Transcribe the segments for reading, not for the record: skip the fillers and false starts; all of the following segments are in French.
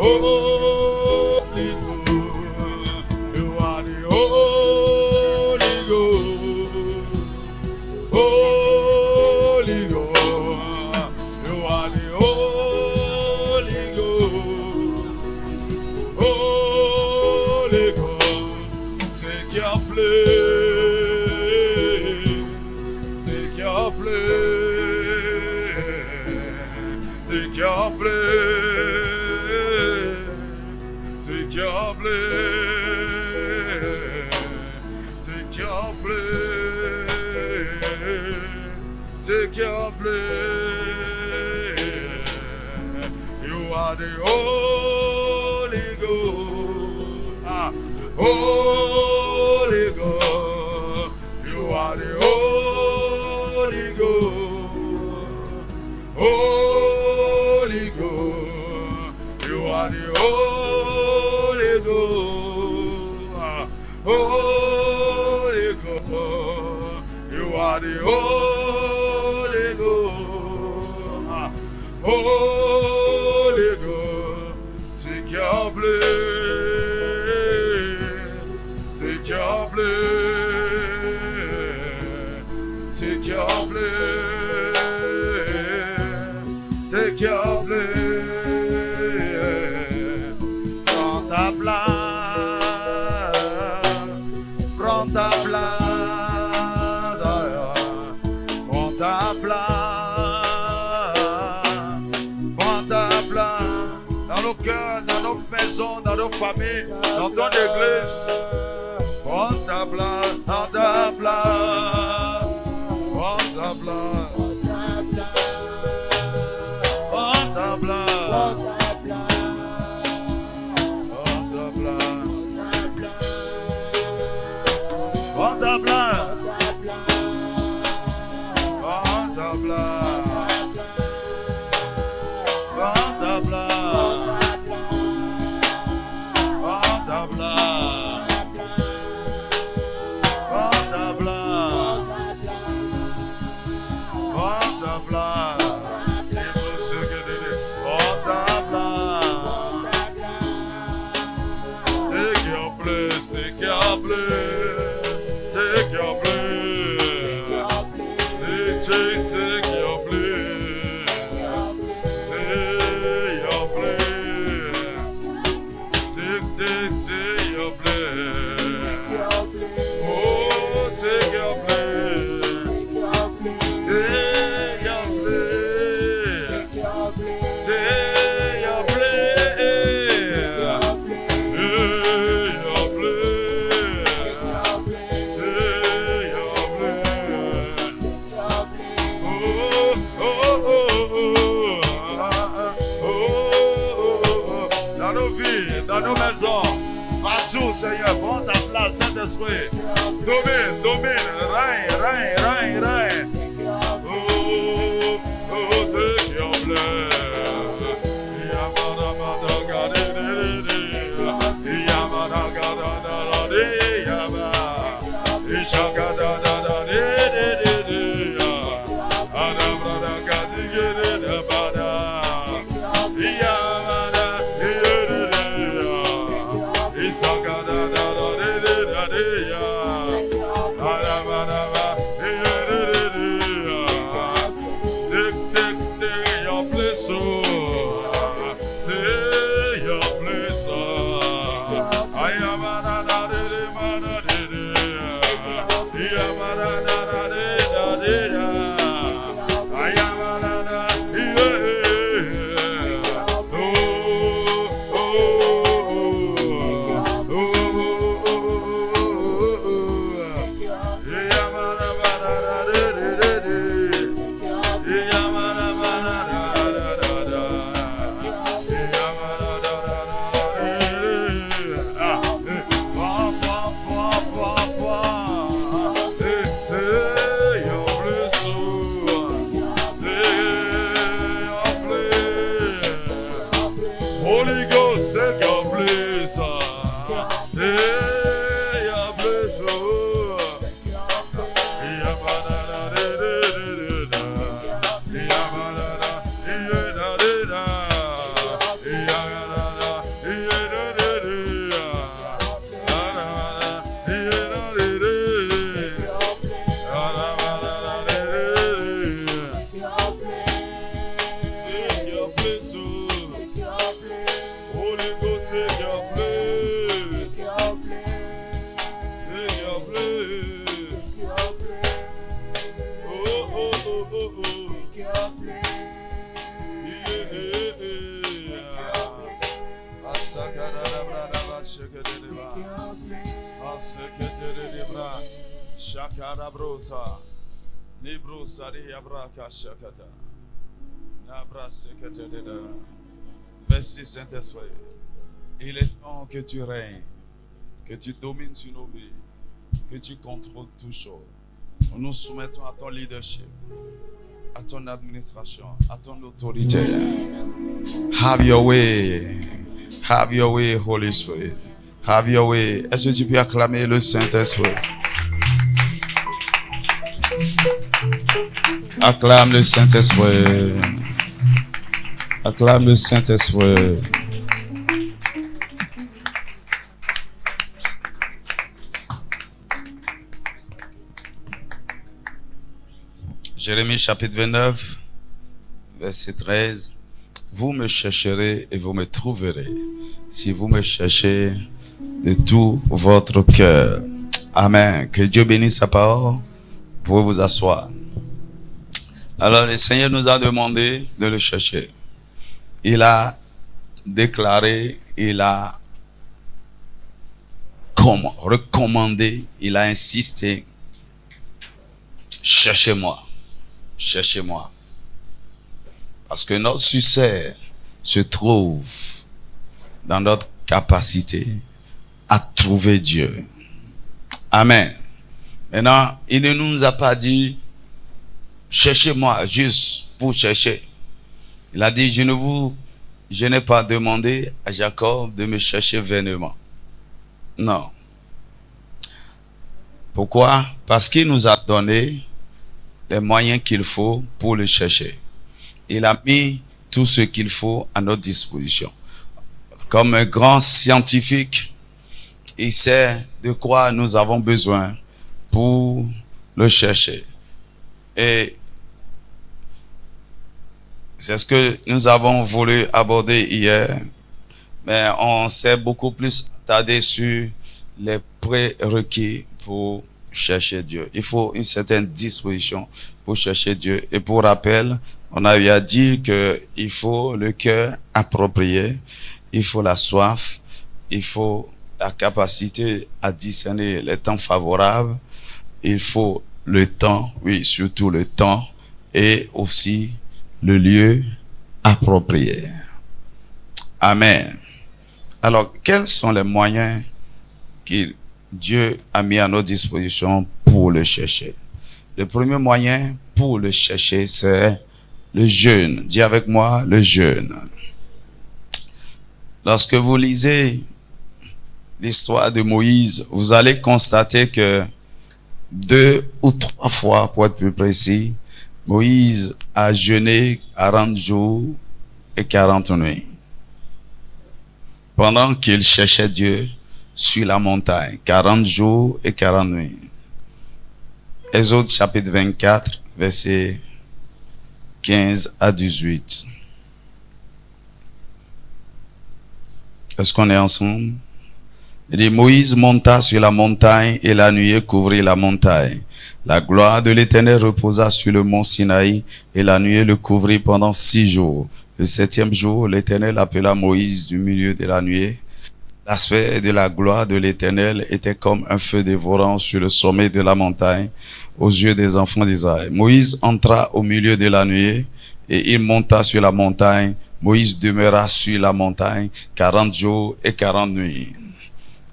Holy Ghost. You are the Holy Ghost. Holy Ghost. You are the Holy Ghost. Holy Ghost. Take your place. Take your place. Take your place. Take your place. Take your place. Take your place. You are the Holy Ghost. Holy Ghost. You are the Holy Ghost. Holy Ghost. You are the Holy Ghost. Holy Ghost. You are the Holy Ghost. Holy Ghost. Take your place. Take your place. Take your place. Take your place. Prends ta place. Prends ta place. Prends ta place. Prends ta place. Dans nos cœurs, dans nos maisons, dans nos familles, dans ton église. Prends ta place. Prends ta place. Prends ta place. Prends ta place. Prends ta place. Prends ta place. Prends ta place. Prends ta place. Prends ta place. Prends ta place. Prends ta place. Take your place. Take your place. Take your place. Take your place. Take your place. Take your place. Oh, take your place. Take your place. Take your dans nos maisons, partout, Seigneur, prends ta place, Saint-Esprit. Domine, domine, règne, règne, règne, règne. Oh, oh, take your place. Yamada, mada, gade, de, de, de. Yamada, gada, da, da, de, yama. Ishagada, da, da, de, de, de, de. Adabra, gade, gade, da, bada. Yamada, de, de, de, de. Ishagada, da, da, de, de, de, de, ya. Adabra, de, de, de, de. Take your place, oh. Take your place, oh. I am a da da de ma da de de. I am a da da da de da de da. I am a da da yeah. Oh oh oh oh. I am a da da da de de de. I am a da da da da da. Holy Ghost, take your place. Take your place. Shakarabrosa. Nibrosari Abraka Shakata. Nabrasekatededa. Merci Saint-Esprit. Il est temps que tu règnes, que tu domines sur nos vies, que tu contrôles tout chose. Nous nous soumettons à ton leadership, à ton administration, à ton autorité. Have your way. Have your way, Holy Spirit. Have your way. Est-ce que tu peux acclamer le Saint-Esprit? Acclame le Saint-Esprit. Acclame le Saint-Esprit. Jérémie chapitre 29, verset 13. Vous me chercherez et vous me trouverez si vous me cherchez de tout votre cœur. Amen. Que Dieu bénisse sa parole. Vous pouvez vous asseoir. Alors le Seigneur nous a demandé de le chercher. Il a déclaré, il a recommandé, il a insisté. Cherchez-moi. Cherchez-moi. Parce que notre succès se trouve dans notre capacité à trouver Dieu. Amen. Maintenant, il ne nous a pas dit cherchez-moi juste pour chercher. Il a dit je n'ai pas demandé à Jacob de me chercher vainement. Non. Pourquoi? Parce qu'il nous a donné les moyens qu'il faut pour le chercher. Il a mis tout ce qu'il faut à notre disposition. Comme un grand scientifique, il sait de quoi nous avons besoin pour le chercher. Et c'est ce que nous avons voulu aborder hier, mais on s'est beaucoup plus attardé sur les prérequis pour chercher Dieu. Il faut une certaine disposition pour chercher Dieu. Et pour rappel, on avait dit qu'il faut le cœur approprié, il faut la soif, il faut la capacité à discerner les temps favorables, il faut le temps, oui, surtout le temps, et aussi le lieu approprié. Amen. Alors, quels sont les moyens que Dieu a mis à notre disposition pour le chercher? Le premier moyen pour le chercher, c'est le jeûne. Dis avec moi, le jeûne. Lorsque vous lisez l'histoire de Moïse, vous allez constater que 2 ou 3 fois, pour être plus précis, Moïse a jeûné 40 jours et 40 nuits. Pendant qu'il cherchait Dieu sur la montagne, 40 jours et 40 nuits. Exode chapitre 24, versets 15 à 18. Est-ce qu'on est ensemble? Il dit, Moïse monta sur la montagne et la nuée couvrit la montagne. La gloire de l'Éternel reposa sur le mont Sinaï et la nuée le couvrit pendant 6 jours. Le 7e jour, l'Éternel appela Moïse du milieu de la nuée. L'aspect de la gloire de l'Éternel était comme un feu dévorant sur le sommet de la montagne aux yeux des enfants d'Israël. Moïse entra au milieu de la nuée et il monta sur la montagne. Moïse demeura sur la montagne 40 jours et 40 nuits.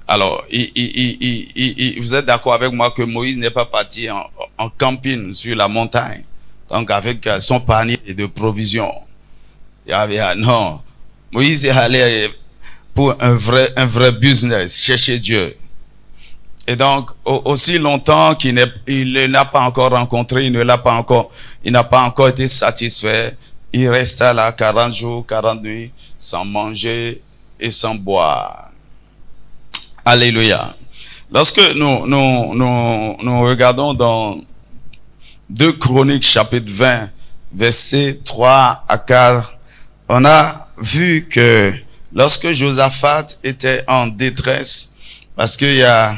Alors, vous êtes d'accord avec moi que Moïse n'est pas parti en camping sur la montagne, donc avec son panier de provisions. Non, Moïse est allé pour un vrai business, chercher Dieu. Et donc, aussi longtemps qu'il ne l'a pas encore rencontré, il n'a pas encore été satisfait, il resta là 40 jours, 40 nuits, sans manger et sans boire. Alléluia. Lorsque nous regardons dans 2 Chroniques chapitre 20, versets 3 à 4, on a vu que lorsque Josaphat était en détresse, parce qu'il y a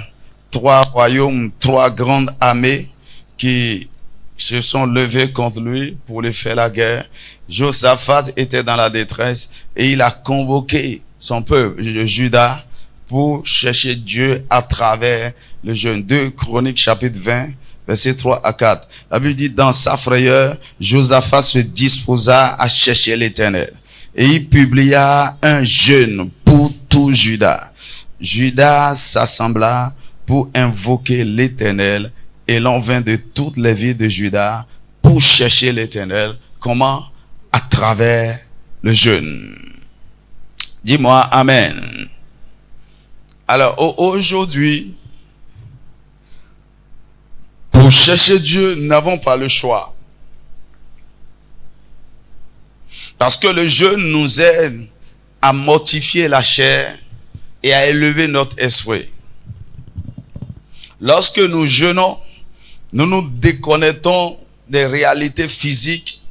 3 royaumes, 3 grandes armées qui se sont levées contre lui pour lui faire la guerre, Josaphat était dans la détresse et il a convoqué son peuple, Juda, pour chercher Dieu à travers le jeûne. 2 Chroniques chapitre 20, versets 3 à 4. La Bible dit, dans sa frayeur, Josaphat se disposa à chercher l'Éternel. Et il publia un jeûne pour tout Juda. Juda s'assembla pour invoquer l'Éternel, et l'on vint de toutes les villes de Juda pour chercher l'Éternel. Comment? À travers le jeûne. Dis-moi Amen. Alors aujourd'hui, pour chercher Dieu, nous n'avons pas le choix. Parce que le jeûne nous aide à mortifier la chair et à élever notre esprit. Lorsque nous jeûnons, nous nous déconnectons des réalités physiques,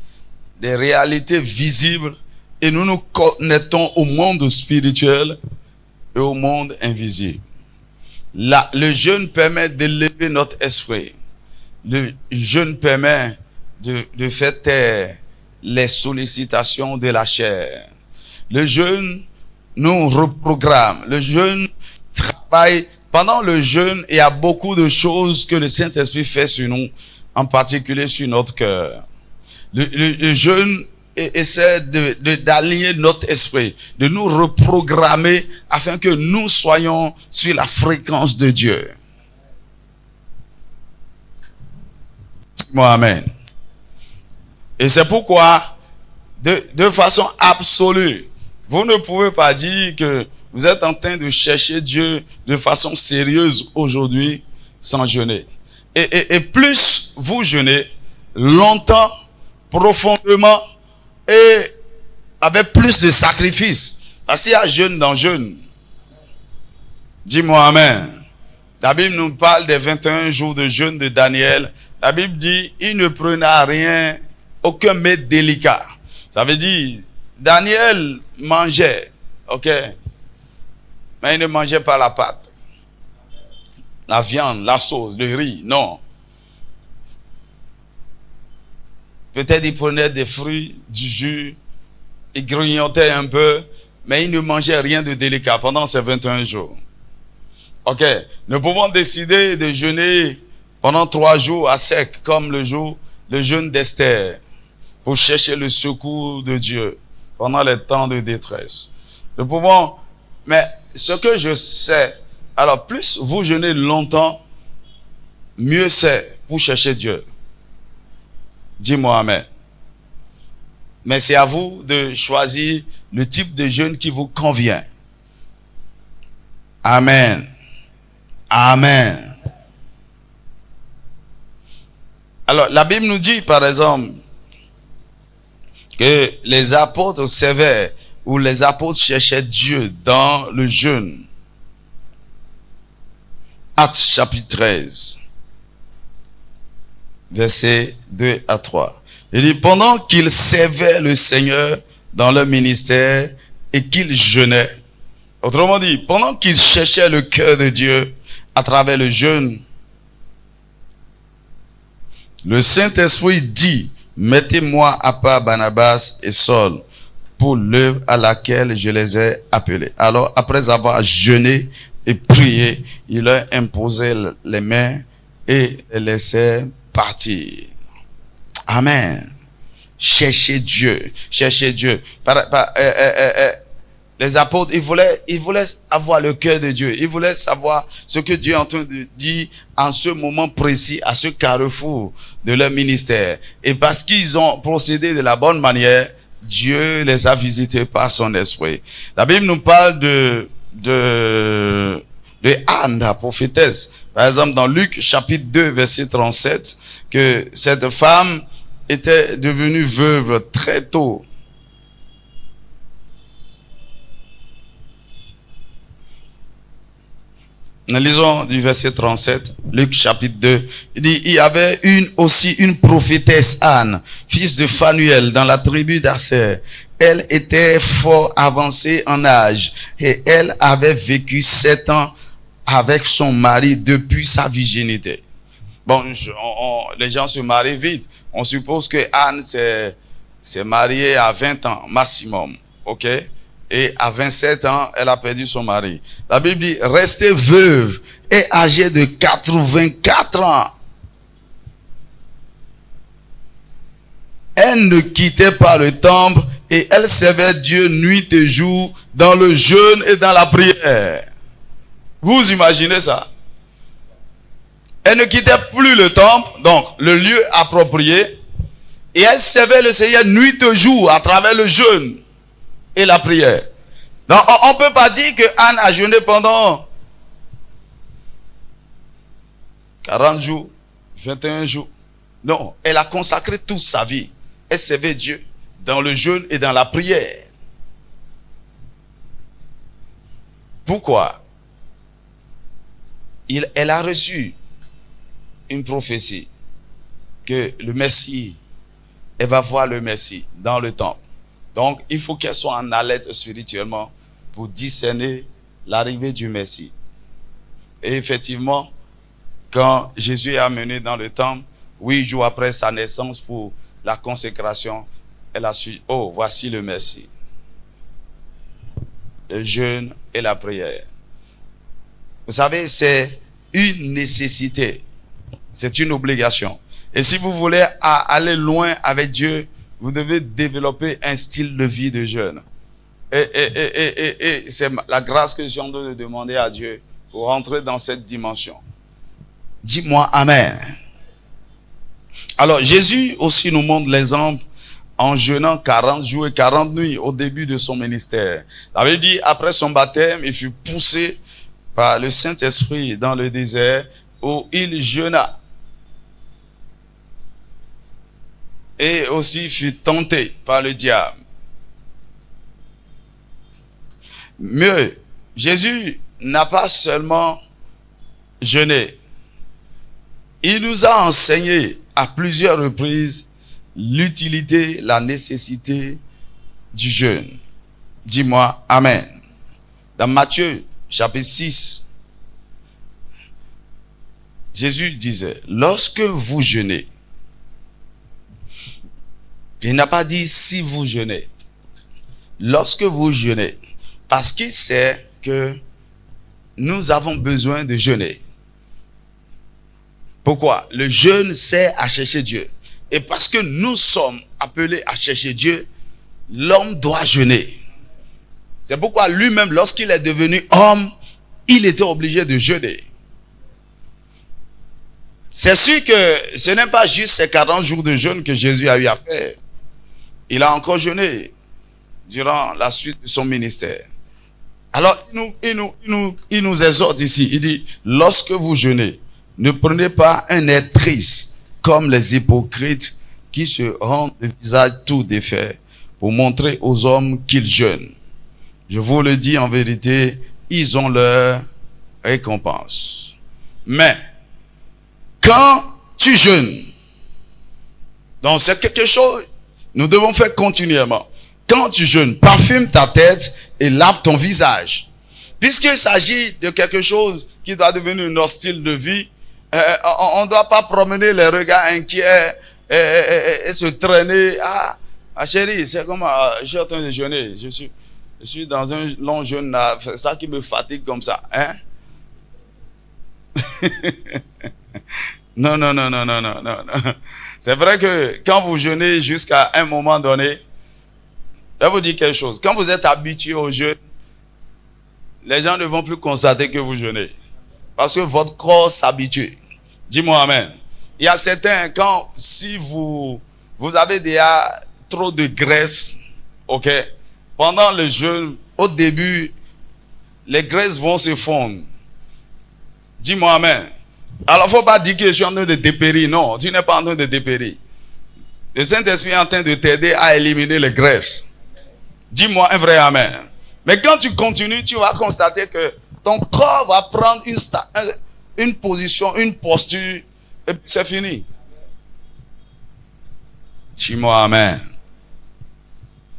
des réalités visibles, et nous nous connectons au monde spirituel et au monde invisible. Le jeûne permet d'élever notre esprit. Le jeûne permet de faire taire les sollicitations de la chair. Le jeûne nous reprogramme. Le jeûne travaille. Pendant le jeûne, il y a beaucoup de choses que le Saint-Esprit fait sur nous, en particulier sur notre cœur. Le jeûne essaie d'aligner notre esprit, de nous reprogrammer afin que nous soyons sur la fréquence de Dieu. Dis-moi Amen. Et c'est pourquoi, de façon absolue, vous ne pouvez pas dire que vous êtes en train de chercher Dieu de façon sérieuse aujourd'hui sans jeûner. Et plus vous jeûnez, longtemps, profondément et avec plus de sacrifices. Parce qu'il y a jeûne dans jeûne. Dis-moi Amen. La Bible nous parle des 21 jours de jeûne de Daniel. La Bible dit, il ne prenait rien, aucun mets délicat. Ça veut dire, Daniel mangeait, ok? Mais il ne mangeait pas la pâte, la viande, la sauce, le riz, non. Peut-être il prenait des fruits, du jus, il grignotait un peu, mais il ne mangeait rien de délicat pendant ces 21 jours. Ok, nous pouvons décider de jeûner pendant 3 jours à sec, comme le jeûne d'Esther, pour chercher le secours de Dieu pendant les temps de détresse. Nous pouvons, mais ce que je sais, alors plus vous jeûnez longtemps, mieux c'est pour chercher Dieu. Dis-moi Amen. Mais c'est à vous de choisir le type de jeûne qui vous convient. Amen. Amen. Alors, la Bible nous dit, par exemple, que les apôtres servaient ou les apôtres cherchaient Dieu dans le jeûne. Actes chapitre 13, versets 2 à 3. Il dit, pendant qu'ils servaient le Seigneur dans leur ministère et qu'ils jeûnaient, autrement dit, pendant qu'ils cherchaient le cœur de Dieu à travers le jeûne, le Saint-Esprit dit, mettez-moi à part Barnabas et Saul pour l'œuvre à laquelle je les ai appelés. Alors, après avoir jeûné et prié, il leur imposait les mains et les laissait partir. Amen. Cherchez Dieu. Cherchez Dieu. Les apôtres, ils voulaient avoir le cœur de Dieu. Ils voulaient savoir ce que Dieu est en train de dire en ce moment précis, à ce carrefour de leur ministère. Et parce qu'ils ont procédé de la bonne manière, Dieu les a visités par son esprit. La Bible nous parle de Anne, la prophétesse. Par exemple, dans Luc chapitre 2, verset 37, que cette femme était devenue veuve très tôt. Nous lisons du verset 37, Luc chapitre 2. Il dit, il y avait aussi une prophétesse Anne, fils de Phanuel, dans la tribu d'Aser. Elle était fort avancée en âge et elle avait vécu 7 ans avec son mari depuis sa virginité. Bon, les gens se marient vite. On suppose que Anne s'est mariée à 20 ans maximum, ok? Et à 27 ans, elle a perdu son mari. La Bible dit, restée veuve et âgée de 84 ans. Elle ne quittait pas le temple et elle servait Dieu nuit et jour dans le jeûne et dans la prière. Vous imaginez ça? Elle ne quittait plus le temple, donc le lieu approprié, et elle servait le Seigneur nuit et jour à travers le jeûne et la prière. Donc on ne peut pas dire que Anne a jeûné pendant 40 jours, 21 jours. Non, elle a consacré toute sa vie. Elle servait Dieu dans le jeûne et dans la prière. Pourquoi? Elle a reçu une prophétie que le Messie, elle va voir le Messie dans le temple. Donc, il faut qu'elle soit en alerte spirituellement pour discerner l'arrivée du Messie. Et effectivement, quand Jésus est amené dans le temple, 8 jours après sa naissance pour la consécration, elle a su, oh, voici le Messie. Le jeûne et la prière. Vous savez, c'est une nécessité. C'est une obligation. Et si vous voulez aller loin avec Dieu, vous devez développer un style de vie de jeûne. Et c'est la grâce que je suis en train de demander à Dieu pour rentrer dans cette dimension. Dis-moi Amen. Alors Jésus aussi nous montre l'exemple en jeûnant 40 jours et 40 nuits au début de son ministère. La Bible dit, après son baptême, il fut poussé par le Saint-Esprit dans le désert où il jeûna. Et aussi fut tenté par le diable. Mieux, Jésus n'a pas seulement jeûné. Il nous a enseigné à plusieurs reprises l'utilité, la nécessité du jeûne. Dis-moi Amen. Dans Matthieu chapitre 6, Jésus disait, lorsque vous jeûnez, il n'a pas dit si vous jeûnez. Lorsque vous jeûnez, parce qu'il sait que nous avons besoin de jeûner. Pourquoi? Le jeûne sert à chercher Dieu. Et parce que nous sommes appelés à chercher Dieu, l'homme doit jeûner. C'est pourquoi lui-même, lorsqu'il est devenu homme, il était obligé de jeûner. C'est sûr que ce n'est pas juste ces 40 jours de jeûne que Jésus a eu à faire. Il a encore jeûné durant la suite de son ministère. Alors, il nous exhorte ici. Il dit, lorsque vous jeûnez, ne prenez pas un air triste comme les hypocrites qui se rendent le visage tout défait pour montrer aux hommes qu'ils jeûnent. Je vous le dis en vérité, ils ont leur récompense. Mais, quand tu jeûnes, donc c'est quelque chose nous devons faire continuellement. Quand tu jeûnes, parfume ta tête et lave ton visage. Puisqu'il s'agit de quelque chose qui doit devenir notre style de vie, on ne doit pas promener les regards inquiets et se traîner. Ah chérie, c'est comme je suis en train de jeûner. Je suis dans un long jeûne. C'est ça qui me fatigue comme ça. Hein? Non. C'est vrai que quand vous jeûnez jusqu'à un moment donné, je vais vous dire quelque chose. Quand vous êtes habitué au jeûne, les gens ne vont plus constater que vous jeûnez. Parce que votre corps s'habitue. Dis-moi Amen. Il y a certains, si vous avez déjà trop de graisse, ok, pendant le jeûne, au début, les graisses vont se fondre. Dis-moi Amen. Alors, il ne faut pas dire que je suis en train de dépérir. Non, tu n'es pas en train de dépérir. Le Saint-Esprit est en train de t'aider à éliminer les graisses. Dis-moi un vrai Amen. Mais quand tu continues, tu vas constater que ton corps va prendre une position, une posture, et puis c'est fini. Dis-moi Amen.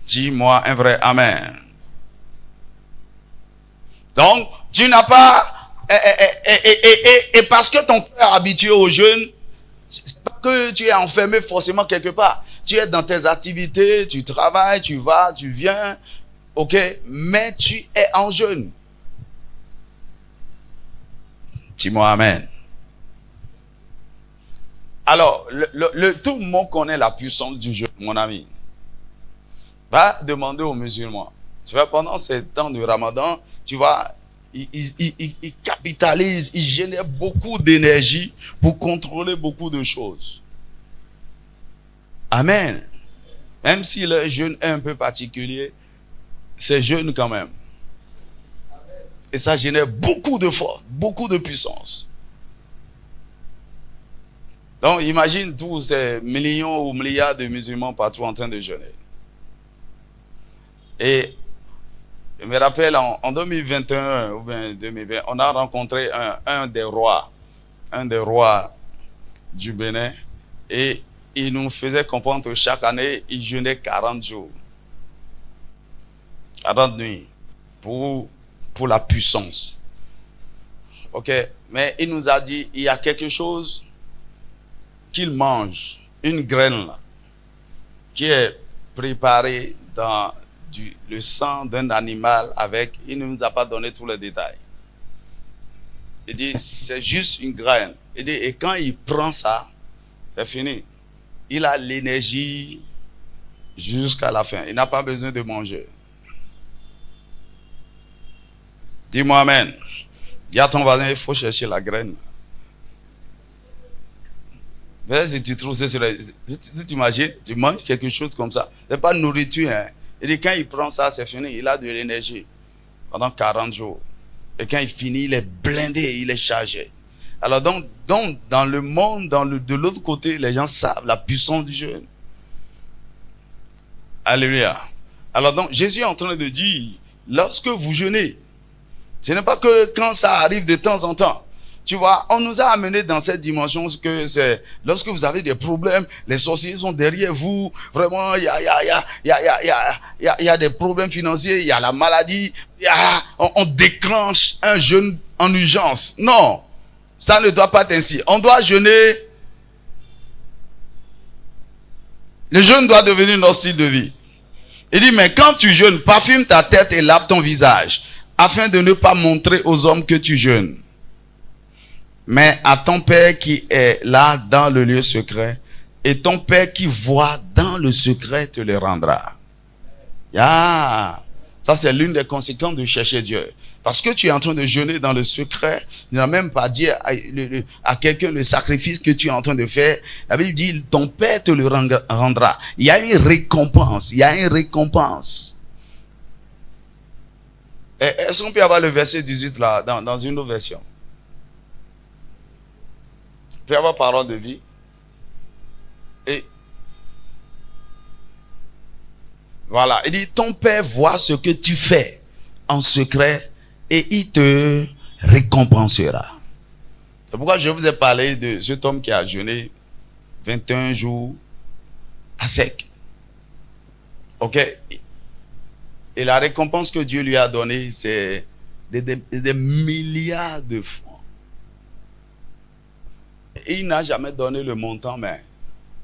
Dis-moi un vrai Amen. Donc, tu n'as pas... Et parce que ton cœur est habitué au jeûne, c'est pas que tu es enfermé forcément quelque part. Tu es dans tes activités, tu travailles, tu vas, tu viens. Ok, mais tu es en jeûne. Dis-moi amen. Alors, tout le monde connaît la puissance du jeûne, mon ami. Va demander aux musulmans. Tu vois, pendant ces temps de Ramadan, tu vois, ils capitalisent, ils génèrent beaucoup d'énergie pour contrôler beaucoup de choses. Amen. Même si le jeûne est un peu particulier, c'est jeûne quand même. Et ça génère beaucoup de force, beaucoup de puissance. Donc, imagine tous ces millions ou milliards de musulmans partout en train de jeûner. Et je me rappelle, en 2021 ou bien 2020, on a rencontré un des rois du Bénin. Et il nous faisait comprendre que chaque année, il jeûnait 40 jours. 40 nuits. Pour la puissance. Ok? Mais il nous a dit, il y a quelque chose qu'il mange, une graine là, qui est préparée dans le sang d'un animal avec, il ne nous a pas donné tous les détails. Il dit, c'est juste une graine. Il dit, et quand il prend ça, c'est fini. Il a l'énergie jusqu'à la fin. Il n'a pas besoin de manger. Dis-moi amen. Dis à ton voisin, il faut chercher la graine. Si tu trouves ça sur tu t'imagines, tu manges quelque chose comme ça. Ce n'est pas nourriture. Hein. Il dit, quand il prend ça, c'est fini. Il a de l'énergie pendant 40 jours. Et quand il finit, il est blindé, il est chargé. Alors donc dans le monde, de l'autre côté, les gens savent la puissance du jeûne. Alléluia. Alors donc, Jésus est en train de dire, lorsque vous jeûnez, ce n'est pas que quand ça arrive de temps en temps. Tu vois, on nous a amené dans cette dimension que c'est lorsque vous avez des problèmes, les sorciers sont derrière vous. Vraiment, il y a des problèmes financiers, il y a la maladie. On déclenche un jeûne en urgence. Non, ça ne doit pas être ainsi. On doit jeûner. Le jeûne doit devenir notre style de vie. Il dit, mais quand tu jeûnes, parfume ta tête et lave ton visage, afin de ne pas montrer aux hommes que tu jeûnes. Mais à ton Père qui est là dans le lieu secret, et ton Père qui voit dans le secret te le rendra. Ça c'est l'une des conséquences de chercher Dieu. Parce que tu es en train de jeûner dans le secret, tu n'as même pas dit à quelqu'un le sacrifice que tu es en train de faire. La Bible dit, ton Père te le rendra. Il y a une récompense, Est-ce qu'on peut avoir le verset 18 là, dans une autre version? Il peut y avoir parole de vie. Et voilà, il dit, ton Père voit ce que tu fais en secret et il te récompensera. C'est pourquoi je vous ai parlé de cet homme qui a jeûné 21 jours à sec. Ok? Et la récompense que Dieu lui a donnée, c'est des milliards de francs. Et il n'a jamais donné le montant, mais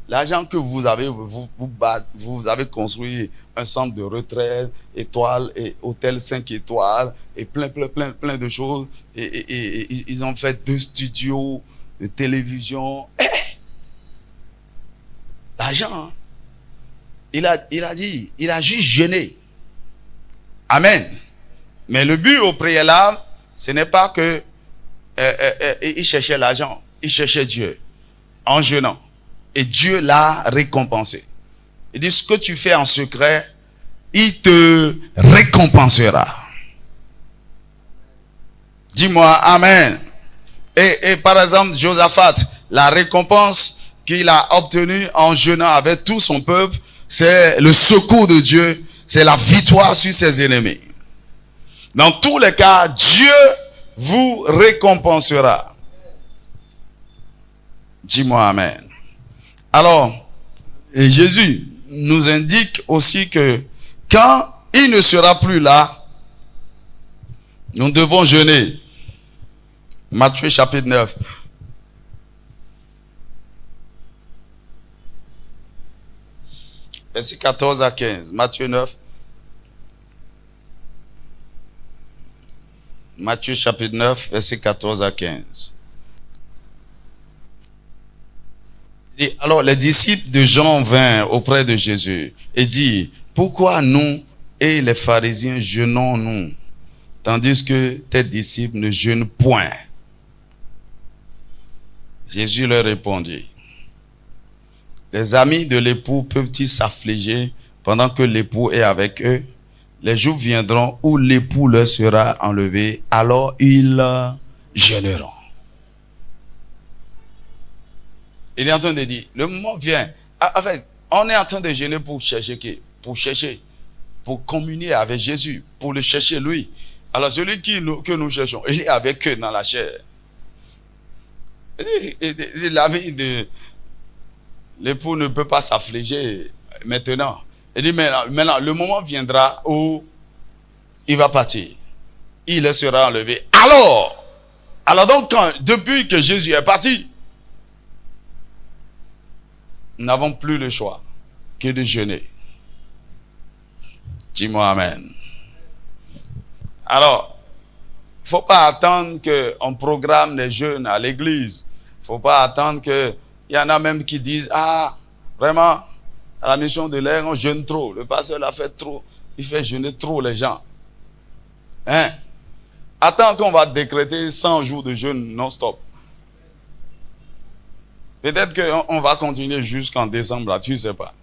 l'argent que vous avez, vous avez construit un centre de retraite, étoiles, et hôtel 5 étoiles, et plein de choses. Et ils ont fait 2 studios de télévision. L'argent, hein? Il a dit, il a juste jeûné. Amen. Mais le but au préalable, ce n'est pas que il cherchait l'argent, il cherchait Dieu en jeûnant. Et Dieu l'a récompensé. Il dit, ce que tu fais en secret, il te récompensera. Dis-moi amen. Et par exemple, Josaphat, la récompense qu'il a obtenue en jeûnant avec tout son peuple, c'est le secours de Dieu, c'est la victoire sur ses ennemis. Dans tous les cas, Dieu vous récompensera. Dis-moi amen. Alors, Jésus nous indique aussi que quand il ne sera plus là, nous devons jeûner. Matthieu chapitre 9. Verset 14 à 15. Matthieu 9. Matthieu chapitre 9, versets 14 à 15. Et alors les disciples de Jean vinrent auprès de Jésus et dirent, pourquoi nous et les pharisiens jeûnons-nous, tandis que tes disciples ne jeûnent point? Jésus leur répondit, les amis de l'époux peuvent-ils s'affliger pendant que l'époux est avec eux? Les jours viendront où l'époux leur sera enlevé, alors ils jeûneront. Il est en train de dire, le moment vient. En fait, on est en train de jeûner pour chercher qui? Pour communier avec Jésus, pour le chercher lui. Alors celui que nous cherchons, il est avec eux dans la chair. L'ami de l'époux ne peut pas s'affliger maintenant. Il dit maintenant, le moment viendra où il va partir. Il sera enlevé. Alors donc, depuis que Jésus est parti, nous n'avons plus le choix que de jeûner. Dis-moi amen. Alors, il ne faut pas attendre qu'on programme les jeûnes à l'église. Il ne faut pas attendre qu'il y en a même qui disent, vraiment, à la mission de l'air, on jeûne trop. Le pasteur l'a fait trop. Il fait jeûner trop les gens. Attends qu'on va décréter 100 jours de jeûne non-stop. Peut-être qu'on va continuer jusqu'en décembre, là, tu ne sais pas.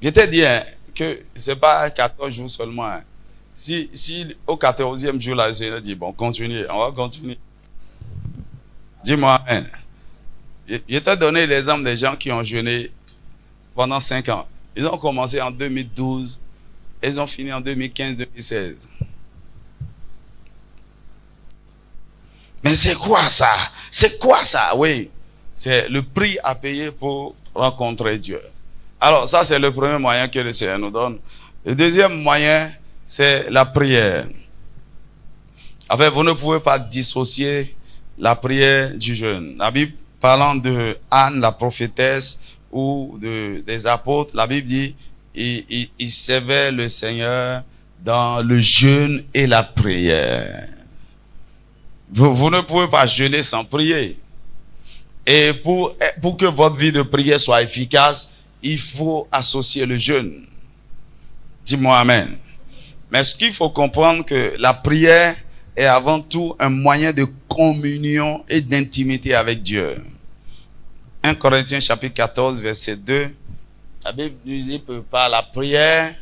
Je t'ai dit que ce n'est pas 14 jours seulement. Si au 14e jour, là, je dit, bon, continuez, on va continuer. Dis-moi, amen. Je t'ai donné l'exemple des gens qui ont jeûné pendant 5 ans. Ils ont commencé en 2012, et ils ont fini en 2015-2016. Mais c'est quoi ça? C'est quoi ça? Oui. C'est le prix à payer pour rencontrer Dieu. Alors, ça, c'est le premier moyen que le Seigneur nous donne. Le deuxième moyen, c'est la prière. En fait, vous ne pouvez pas dissocier la prière du jeûne. La Bible, parlant de Anne, la prophétesse, ou des apôtres, la Bible dit, ils servaient le Seigneur dans le jeûne et la prière. Vous ne pouvez pas jeûner sans prier. Et pour que votre vie de prière soit efficace, il faut associer le jeûne. Dis-moi amen. Mais ce qu'il faut comprendre, que la prière est avant tout un moyen de communion et d'intimité avec Dieu. 1 Corinthiens chapitre 14, verset 2. La Bible dit que par la prière,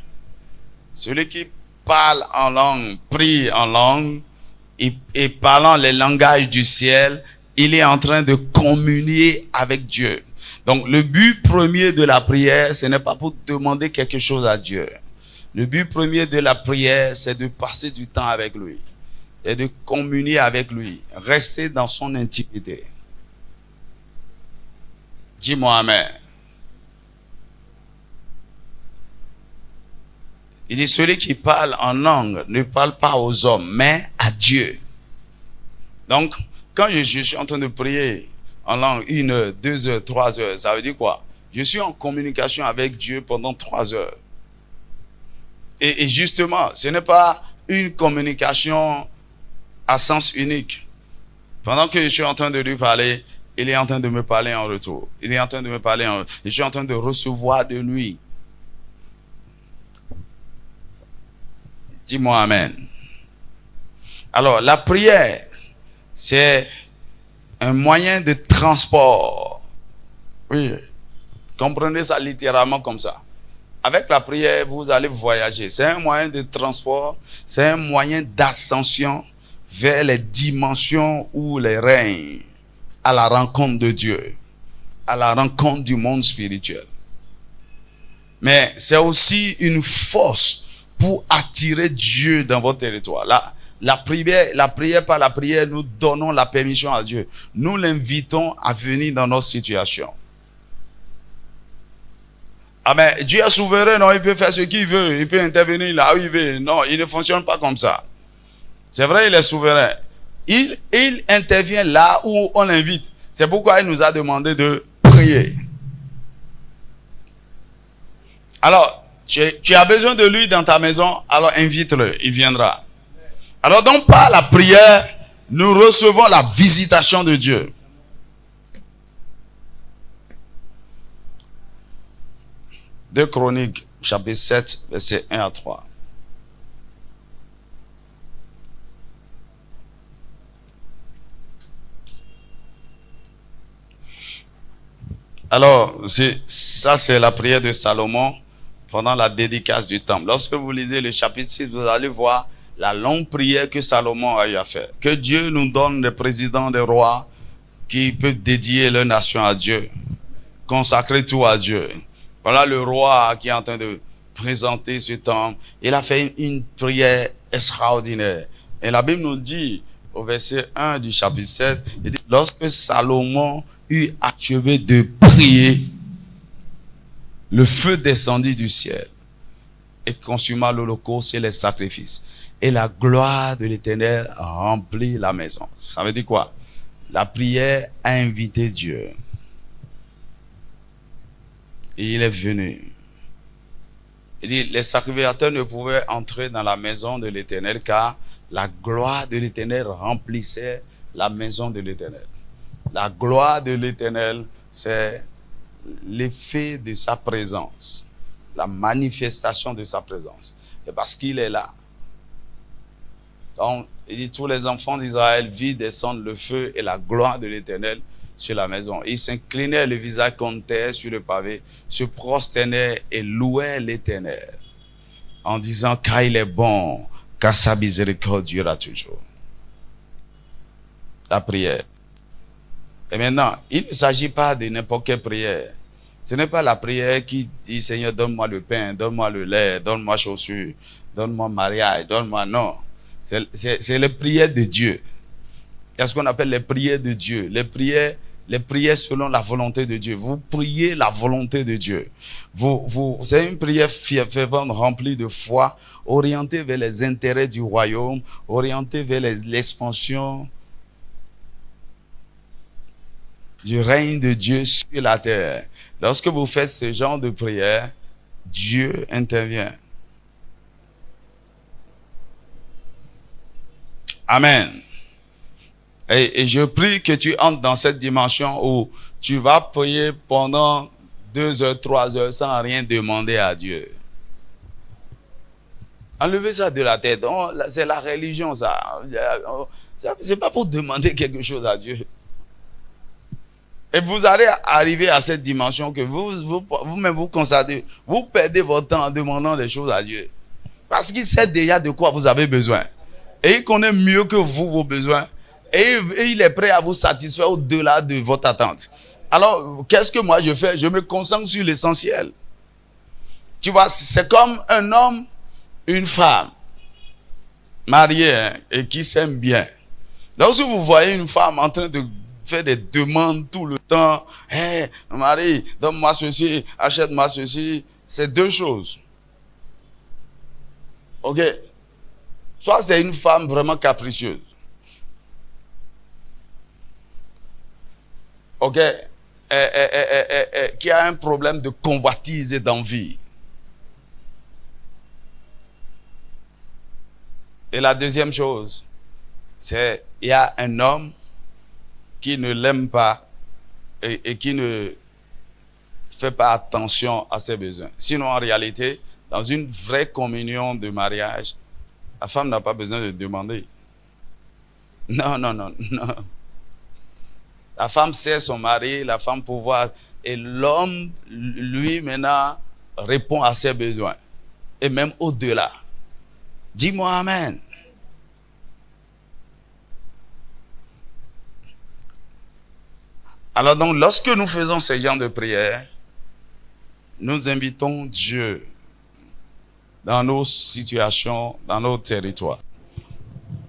celui qui parle en langue, prie en langue, et parlant les langages du ciel, il est en train de communier avec Dieu. Donc le but premier de la prière, ce n'est pas pour demander quelque chose à Dieu. Le but premier de la prière, c'est de passer du temps avec lui et de communier avec lui, rester dans son intimité. Dis-moi amen. Il dit, celui qui parle en langue ne parle pas aux hommes, mais à Dieu. Donc, quand je suis en train de prier en langue 1 heure, 2 heures, 3 heures, ça veut dire quoi? Je suis en communication avec Dieu pendant 3 heures. Et justement, ce n'est pas une communication à sens unique. Pendant que je suis en train de lui parler, il est en train de me parler en retour. Il est en train de me parler je suis en train de recevoir de lui. Dis-moi amen. Alors, la prière, c'est un moyen de transport. Oui, comprenez ça littéralement comme ça. Avec la prière, vous allez voyager. C'est un moyen de transport, c'est un moyen d'ascension vers les dimensions ou les règnes, à la rencontre de Dieu, à la rencontre du monde spirituel. Mais c'est aussi une force pour attirer Dieu dans votre territoire. La prière par la prière, nous donnons la permission à Dieu. Nous l'invitons à venir dans notre situation. Ah mais Dieu est souverain, non, il peut faire ce qu'il veut, il peut intervenir là où il veut. Non, il ne fonctionne pas comme ça. C'est vrai, il est souverain. Il intervient là où on l'invite. C'est pourquoi il nous a demandé de prier. Alors, tu as besoin de lui dans ta maison, alors invite-le, il viendra. Alors donc par la prière, nous recevons la visitation de Dieu. Deux Chroniques, chapitre 7, versets 1 à 3. Alors, ça c'est la prière de Salomon pendant la dédicace du temple. Lorsque vous lisez le chapitre 6, vous allez voir la longue prière que Salomon a eu à faire. Que Dieu nous donne des présidents, des rois qui peuvent dédier leur nation à Dieu, consacrer tout à Dieu. Voilà le roi qui est en train de présenter ce temple. Il a fait une prière extraordinaire. Et la Bible nous dit, au verset 1 du chapitre 7, il dit, lorsque Salomon eut achevé de prier, le feu descendit du ciel et consuma l'holocauste et les sacrifices. Et la gloire de l'Éternel remplit la maison. Ça veut dire quoi? La prière a invité Dieu. Et il est venu. Il dit, les sacrificateurs ne pouvaient entrer dans la maison de l'Éternel car la gloire de l'Éternel remplissait la maison de l'Éternel. La gloire de l'Éternel, c'est l'effet de sa présence, la manifestation de sa présence. Et parce qu'il est là. Donc, il dit, tous les enfants d'Israël virent descendre le feu et la gloire de l'Éternel sur la maison. Ils s'inclinaient le visage contre terre sur le pavé, se prosternaient et louaient l'Éternel en disant, car il est bon, car sa miséricorde durera toujours. La prière. Et maintenant, il ne s'agit pas de n'importe quelle prière. Ce n'est pas la prière qui dit, Seigneur, donne-moi le pain, donne-moi le lait, donne-moi chaussures, donne-moi mariage, donne-moi... Non. C'est les prières de Dieu. Il y a ce qu'on appelle les prières de Dieu. Les prières selon la volonté de Dieu. Vous priez la volonté de Dieu. C'est une prière fervente, remplie de foi, orientée vers les intérêts du royaume, orientée vers l'expansion du règne de Dieu sur la terre. Lorsque vous faites ce genre de prière, Dieu intervient. Amen. Et je prie que tu entres dans cette dimension où tu vas prier pendant 2 heures, 3 heures sans rien demander à Dieu. Enlevez ça de la tête. C'est la religion, ça. C'est pas pour demander quelque chose à Dieu. Et vous allez arriver à cette dimension que vous-même vous constatez, vous perdez votre temps en demandant des choses à Dieu. Parce qu'il sait déjà de quoi vous avez besoin. Et il connaît mieux que vous vos besoins. Et il est prêt à vous satisfaire au-delà de votre attente. Alors, qu'est-ce que moi je fais? Je me concentre sur l'essentiel. Tu vois, c'est comme un homme, une femme, mariés, hein, et qui s'aiment bien. Lorsque vous voyez une femme en train de faire des demandes tout le temps, hey, mari, donne-moi ceci, achète-moi ceci, c'est deux choses. Ok? Soit c'est une femme vraiment capricieuse. Ok? Qui a un problème de convoitise et d'envie. Et la deuxième chose, c'est il y a un homme qui ne l'aime pas et qui ne fait pas attention à ses besoins. Sinon, en réalité, dans une vraie communion de mariage, la femme n'a pas besoin de demander. Non. La femme sert son mari, la femme pouvoir. Et l'homme, lui, maintenant, répond à ses besoins. Et même au-delà. Dis-moi Amen. Alors donc, lorsque nous faisons ce genre de prière, nous invitons Dieu dans nos situations, dans nos territoires.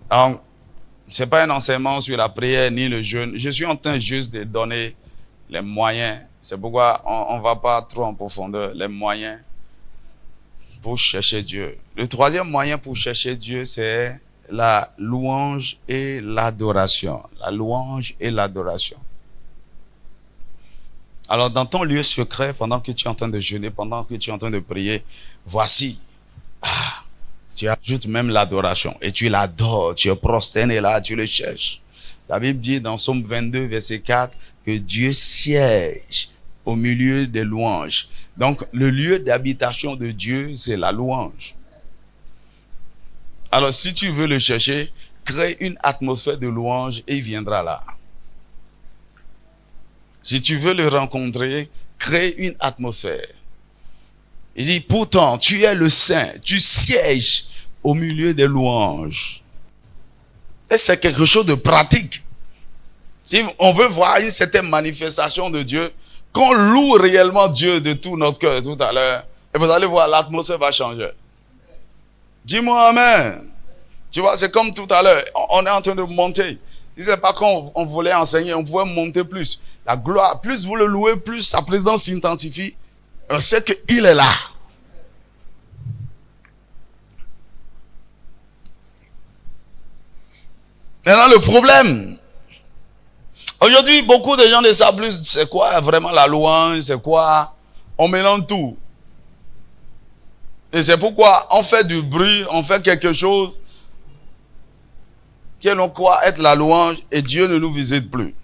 Alors, ce n'est pas un enseignement sur la prière ni le jeûne. Je suis en train juste de donner les moyens. C'est pourquoi on ne va pas trop en profondeur. Les moyens pour chercher Dieu. Le troisième moyen pour chercher Dieu, c'est la louange et l'adoration. La louange et l'adoration. Alors, dans ton lieu secret, pendant que tu es en train de jeûner, pendant que tu es en train de prier, voici Tu ajoutes même l'adoration et tu l'adores, tu es prosterné là, tu le cherches. La Bible dit dans Psaume 22, verset 4, que Dieu siège au milieu des louanges. Donc, le lieu d'habitation de Dieu, c'est la louange. Alors, si tu veux le chercher, crée une atmosphère de louange et il viendra là. Si tu veux le rencontrer, crée une atmosphère. Il dit, pourtant, tu es le Saint, tu sièges au milieu des louanges. Et c'est quelque chose de pratique. Si on veut voir une certaine manifestation de Dieu, qu'on loue réellement Dieu de tout notre cœur tout à l'heure, et vous allez voir, l'atmosphère va changer. Dis-moi amen. Tu vois, c'est comme tout à l'heure, on est en train de monter. Si c'est pas qu'on voulait enseigner, on pouvait monter plus. La gloire, plus vous le louez, plus sa présence s'intensifie. On sait qu'il est là. Maintenant, le problème. Aujourd'hui, beaucoup de gens ne savent plus c'est quoi vraiment la louange, c'est quoi. On mélange tout. Et c'est pourquoi on fait du bruit, on fait quelque chose que l'on croit être la louange et Dieu ne nous visite plus.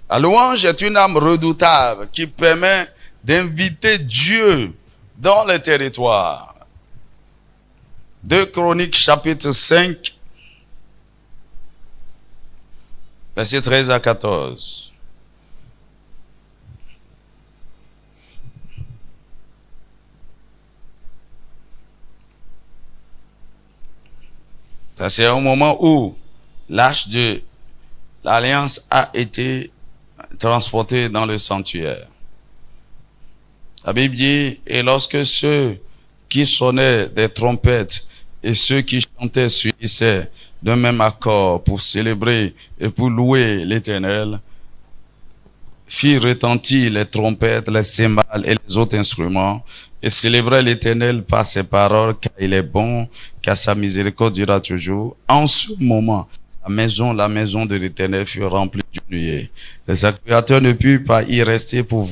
La louange est une âme redoutable qui permet d'inviter Dieu dans les territoires. 2 Chroniques chapitre 5, verset 13 à 14. Ça, c'est un moment où l'arche de l'Alliance a été transporté dans le sanctuaire. La Bible dit, et lorsque ceux qui sonnaient des trompettes et ceux qui chantaient s'unissaient d'un même accord pour célébrer et pour louer l'Éternel, firent retentir les trompettes, les cymbales et les autres instruments, et célébrait l'Éternel par ses paroles, car il est bon, car sa miséricorde durera toujours. En ce moment, la maison de l'Éternel fut remplie d'une nuée. Les sacrificateurs ne purent pas y rester pour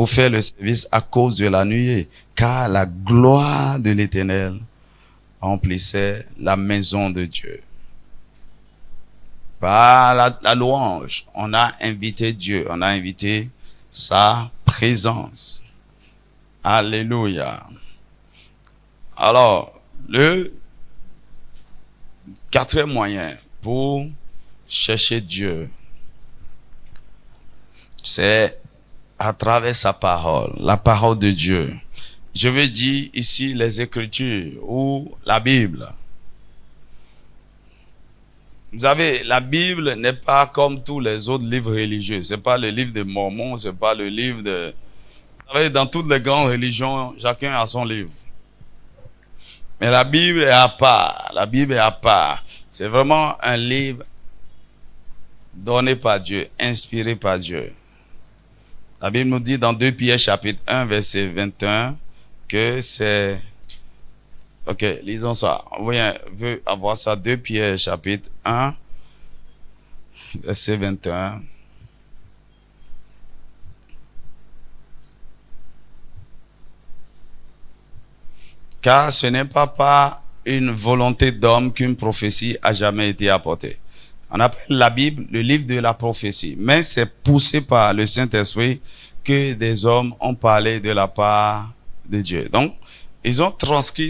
faire le service à cause de la nuée, car la gloire de l'Éternel remplissait la maison de Dieu. Par la louange, on a invité Dieu, on a invité sa présence. Alléluia. Alors, le quatrième moyen pour chercher Dieu, c'est à travers sa parole, la parole de Dieu. Je veux dire ici les Écritures ou la Bible. Vous savez, la Bible n'est pas comme tous les autres livres religieux. C'est pas le livre de Mormon, c'est pas le livre de... Vous savez, dans toutes les grandes religions, chacun a son livre. Mais la Bible est à part. La Bible est à part. C'est vraiment un livre donné par Dieu, inspiré par Dieu. La Bible nous dit dans 2 Pierre chapitre 1, verset 21, que c'est... Ok, lisons ça. On veut avoir ça. 2 Pierre chapitre 1, verset 21. Car ce n'est pas par une volonté d'homme qu'une prophétie a jamais été apportée. On appelle la Bible le livre de la prophétie, mais c'est poussé par le Saint-Esprit que des hommes ont parlé de la part de Dieu. Donc, ils ont transcrit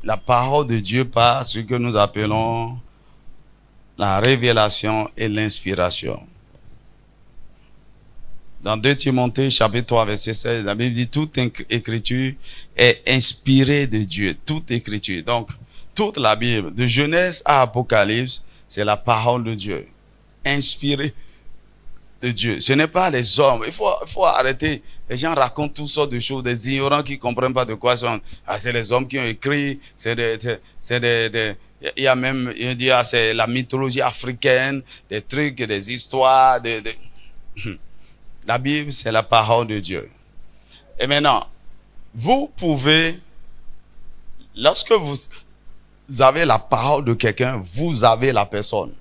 la parole de Dieu par ce que nous appelons la révélation et l'inspiration. Dans 2 Timothée chapitre 3 verset 16, la Bible dit toute écriture est inspirée de Dieu. Toute écriture. Donc, toute la Bible, de Genèse à Apocalypse, c'est la parole de Dieu. Inspirée de Dieu. Ce n'est pas les hommes. Il faut arrêter. Les gens racontent toutes sortes de choses. Des ignorants qui ne comprennent pas de quoi ils sont. Ah, c'est les hommes qui ont écrit. Il y a même, il dit, c'est la mythologie africaine, des trucs, des histoires. La Bible, c'est la parole de Dieu. Et maintenant, vous pouvez, lorsque vous avez la parole de quelqu'un, vous avez la personne.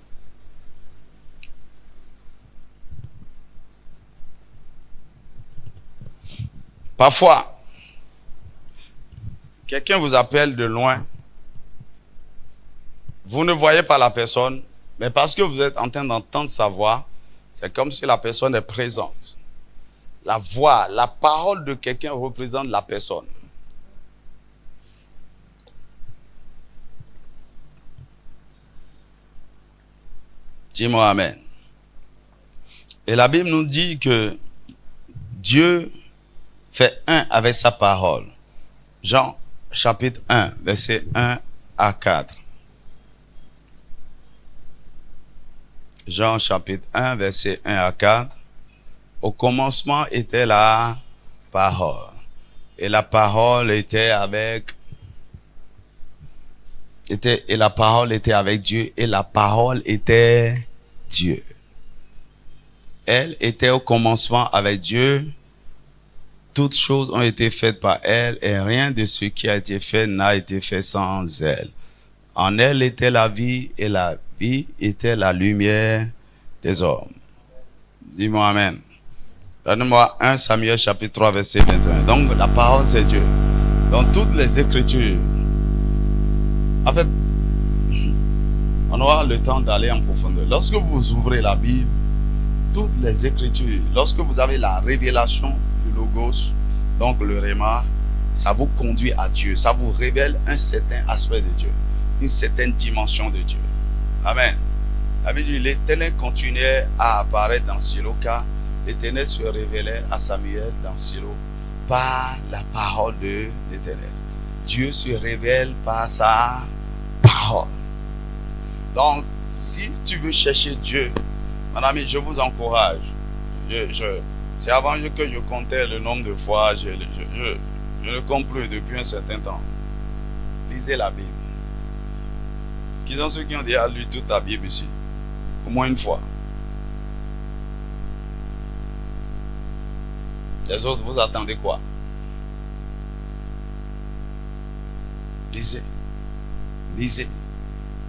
Parfois, quelqu'un vous appelle de loin Vous ne voyez pas la personne, mais parce que vous êtes en train d'entendre sa voix, c'est comme si la personne est présente. La voix, la parole de quelqu'un représente la personne. Dis-moi amen. Et la Bible nous dit que Dieu fait un avec sa parole. Jean chapitre 1, verset 1 à 4. Jean chapitre 1, verset 1 à 4. Au commencement était la parole. Et la parole était avec Dieu, et la parole était Dieu. Elle était au commencement avec Dieu. Toutes choses ont été faites par elle, et rien de ce qui a été fait n'a été fait sans elle. En elle était la vie, et la vie était la lumière des hommes. Dis-moi amen. Donne-moi 1 Samuel chapitre 3 verset 21. Donc la parole c'est Dieu. Dans toutes les Écritures, en fait, on aura le temps d'aller en profondeur. Lorsque vous ouvrez la Bible, toutes les Écritures, lorsque vous avez la révélation du Logos, donc le Réma, ça vous conduit à Dieu. Ça vous révèle un certain aspect de Dieu, une certaine dimension de Dieu. Amen. La Bible dit, l'Éternel continuait à apparaître dans Silo, car l'Éternel se révélait à Samuel dans Silo par la parole de l'Éternel. Dieu se révèle par sa parole. Donc, si tu veux chercher Dieu, mon ami, je vous encourage. C'est avant que je comptais le nombre de fois, je ne compte plus depuis un certain temps. Lisez la Bible. Qui sont ceux qui ont déjà lu toute la Bible ici? Au moins une fois. Les autres, vous attendez quoi? Lisez. Lisez.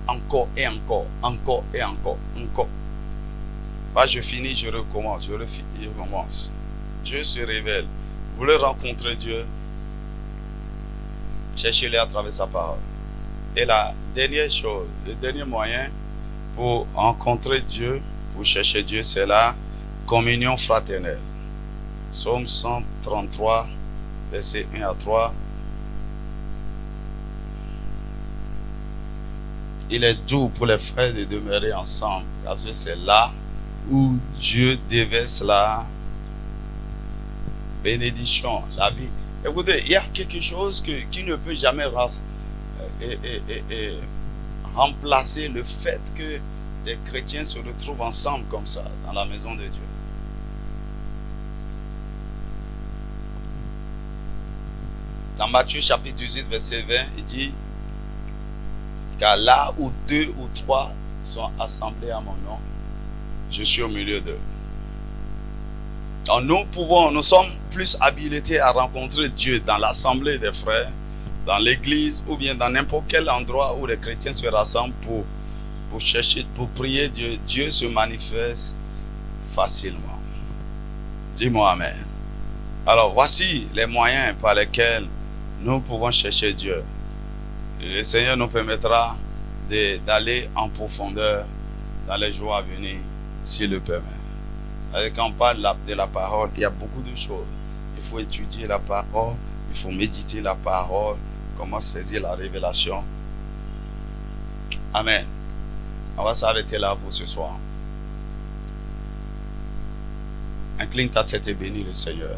Encore et encore. Encore et encore. Encore. Bah, je finis, je recommence. Je recommence. Dieu se révèle. Vous voulez rencontrer Dieu? Cherchez-le à travers sa parole. Et la dernière chose, le dernier moyen pour rencontrer Dieu, pour chercher Dieu, c'est la communion fraternelle. Psaume 133, verset 1 à 3. Il est doux pour les frères de demeurer ensemble, parce que c'est là où Dieu déverse la bénédiction, la vie. Écoutez, il y a quelque chose qui ne peut jamais remplacer le fait que les chrétiens se retrouvent ensemble comme ça, dans la maison de Dieu. Dans Matthieu chapitre 18, verset 20, il dit, car là où 2 ou 3 sont assemblés à mon nom, je suis au milieu d'eux. Donc nous sommes plus habilités à rencontrer Dieu dans l'assemblée des frères, dans l'église ou bien dans n'importe quel endroit où les chrétiens se rassemblent pour chercher, pour prier Dieu. Dieu se manifeste facilement. Dis-moi amen. Alors voici les moyens par lesquels nous pouvons chercher Dieu. Le Seigneur nous permettra d'aller en profondeur dans les jours à venir, s'il le permet. Quand on parle de la parole, il y a beaucoup de choses. Il faut étudier la parole, il faut méditer la parole, comment saisir la révélation. Amen. On va s'arrêter là pour ce soir. Incline ta tête et bénis le Seigneur.